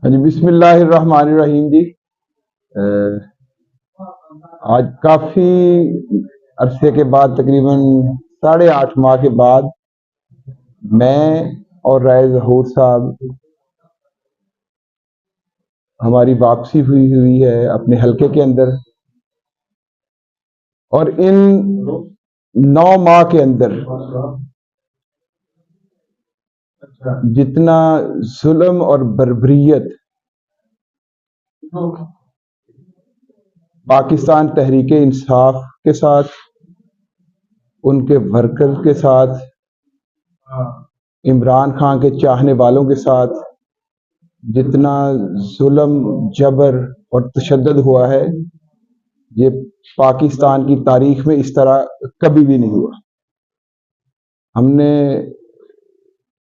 हाँ जी, बिस्मिल्लाहिर्रहमानिर्रहीम जी। आज काफ़ी अरसे के बाद, तकरीबन 8.5 माह के बाद, मैं और राय ज़हूर साहब हमारी वापसी हुई है अपने हलके के अंदर। और इन 9 माह के अंदर जितना जुल्म और बर्बरियत पाकिस्तान तहरीक इंसाफ के साथ, उनके वर्कर के साथ, इमरान खान के चाहने वालों के साथ जितना जुल्म, जबर और तशद्दुद हुआ है, ये पाकिस्तान की तारीख में इस तरह कभी भी नहीं हुआ। हमने